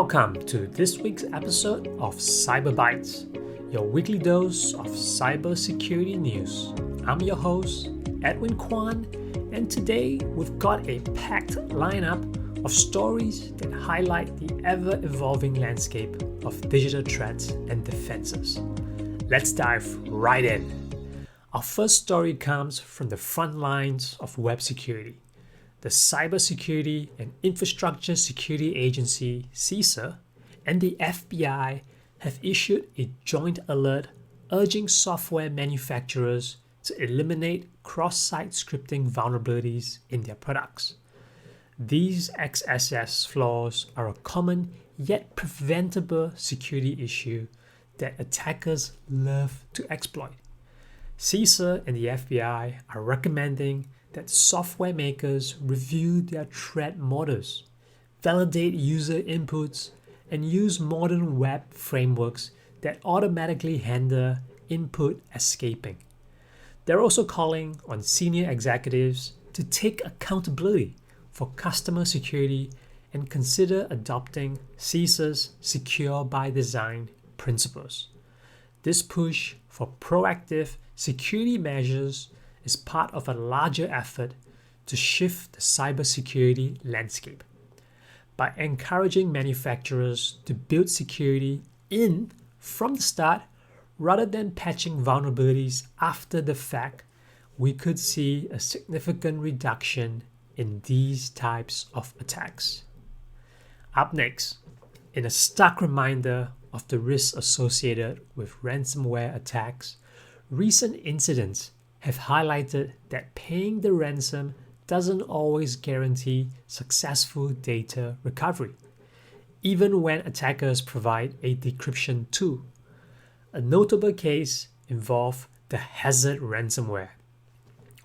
Welcome to this week's episode of Cyber Bytes, your weekly dose of cybersecurity news. I'm your host, Edwin Kwan, and today we've got a packed lineup of stories that highlight the ever-evolving landscape of digital threats and defenses. Let's dive right in. Our first story comes from the front lines of web security. The Cybersecurity and Infrastructure Security Agency, CISA, and the FBI have issued a joint alert urging software manufacturers to eliminate cross-site scripting vulnerabilities in their products. These XSS flaws are a common yet preventable security issue that attackers love to exploit. CISA and the FBI are recommending that software makers review their threat models, validate user inputs, and use modern web frameworks that automatically handle input escaping. They're also calling on senior executives to take accountability for customer security and consider adopting CISA's Secure by Design principles. This push for proactive security measures is part of a larger effort to shift the cybersecurity landscape. By encouraging manufacturers to build security in from the start rather than patching vulnerabilities after the fact, we could see a significant reduction in these types of attacks. Up next, in a stark reminder of the risks associated with ransomware attacks, recent incidents have highlighted that paying the ransom doesn't always guarantee successful data recovery, even when attackers provide a decryption tool. A notable case involved the Hazard ransomware,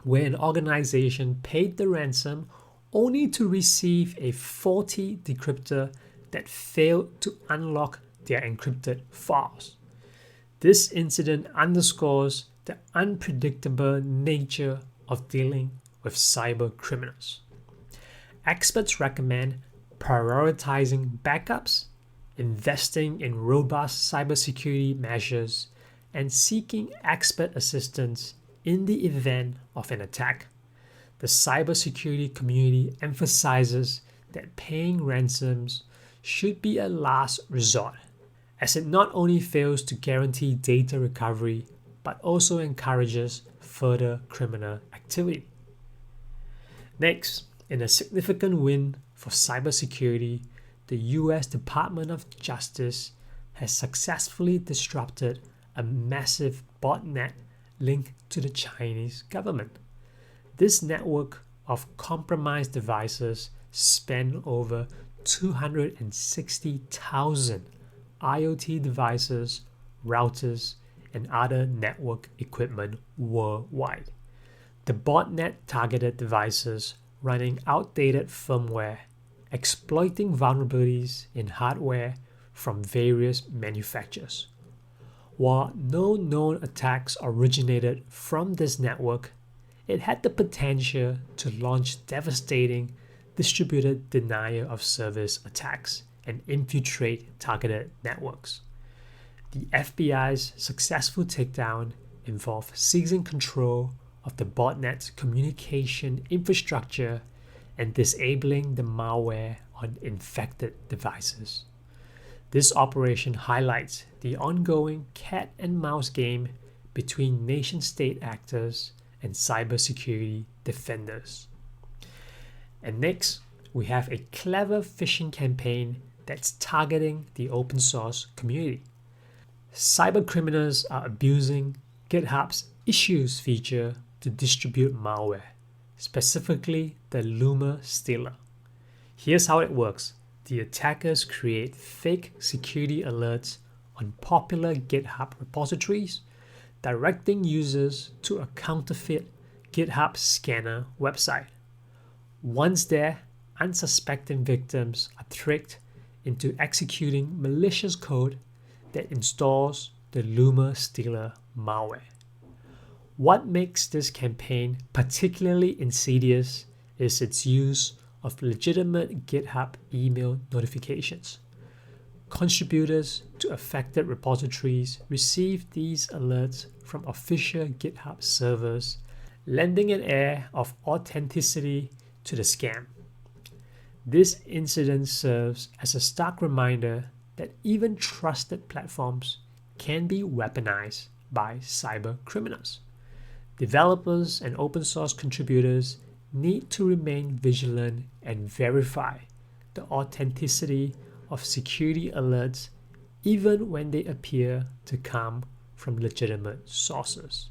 where an organization paid the ransom only to receive a faulty decryptor that failed to unlock their encrypted files. This incident underscores the unpredictable nature of dealing with cyber criminals. Experts recommend prioritizing backups, investing in robust cybersecurity measures, and seeking expert assistance in the event of an attack. The cybersecurity community emphasizes that paying ransoms should be a last resort, as it not only fails to guarantee data recovery, but also encourages further criminal activity. Next, in a significant win for cybersecurity, the US Department of Justice has successfully disrupted a massive botnet linked to the Chinese government. This network of compromised devices spanned over 260,000 IoT devices, routers, and other network equipment worldwide. The botnet targeted devices running outdated firmware, exploiting vulnerabilities in hardware from various manufacturers. While no known attacks originated from this network, it had the potential to launch devastating distributed denial of service attacks and infiltrate targeted networks. The FBI's successful takedown involved seizing control of the botnet's communication infrastructure and disabling the malware on infected devices. This operation highlights the ongoing cat and mouse game between nation-state actors and cybersecurity defenders. And next, we have a clever phishing campaign that's targeting the open source community. Cybercriminals are abusing GitHub's Issues feature to distribute malware, specifically the Luma Stealer. Here's how it works. The attackers create fake security alerts on popular GitHub repositories, directing users to a counterfeit GitHub scanner website. Once there, unsuspecting victims are tricked into executing malicious code that installs the Luma Stealer malware. What makes this campaign particularly insidious is its use of legitimate GitHub email notifications. Contributors to affected repositories receive these alerts from official GitHub servers, lending an air of authenticity to the scam. This incident serves as a stark reminder that even trusted platforms can be weaponized by cyber criminals. Developers and open source contributors need to remain vigilant and verify the authenticity of security alerts even when they appear to come from legitimate sources.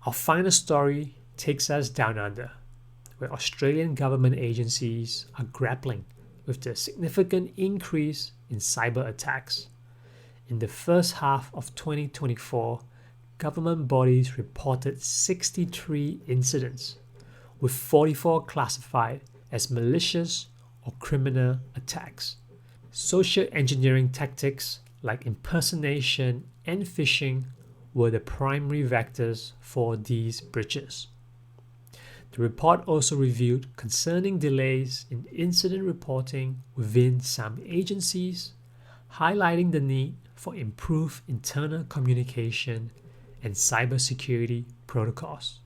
Our final story takes us down under, where Australian government agencies are grappling with the significant increase in cyber attacks. In the first half of 2024, government bodies reported 63 incidents, with 44 classified as malicious or criminal attacks. Social engineering tactics like impersonation and phishing were the primary vectors for these breaches. The report also revealed concerning delays in incident reporting within some agencies, highlighting the need for improved internal communication and cybersecurity protocols.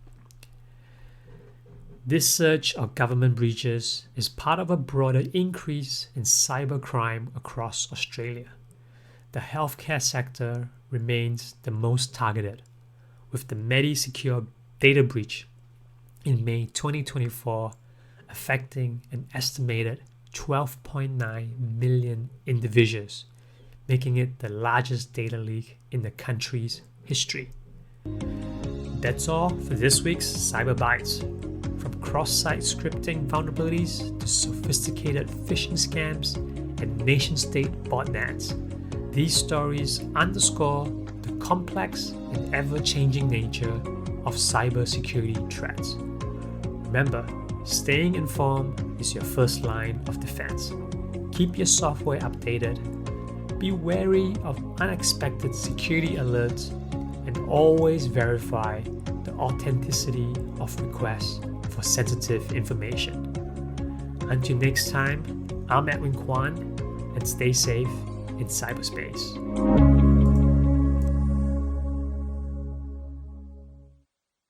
This surge of government breaches is part of a broader increase in cybercrime across Australia. The healthcare sector remains the most targeted, with the MediSecure data breach in May 2024 affecting an estimated 12.9 million individuals, making it the largest data leak in the country's history. That's all for this week's Cyber Bites. From cross-site scripting vulnerabilities to sophisticated phishing scams and nation-state botnets, these stories underscore the complex and ever-changing nature of cybersecurity threats. Remember, staying informed is your first line of defense. Keep your software updated, be wary of unexpected security alerts, and always verify the authenticity of requests for sensitive information. Until next time, I'm Edwin Kwan, and stay safe in cyberspace.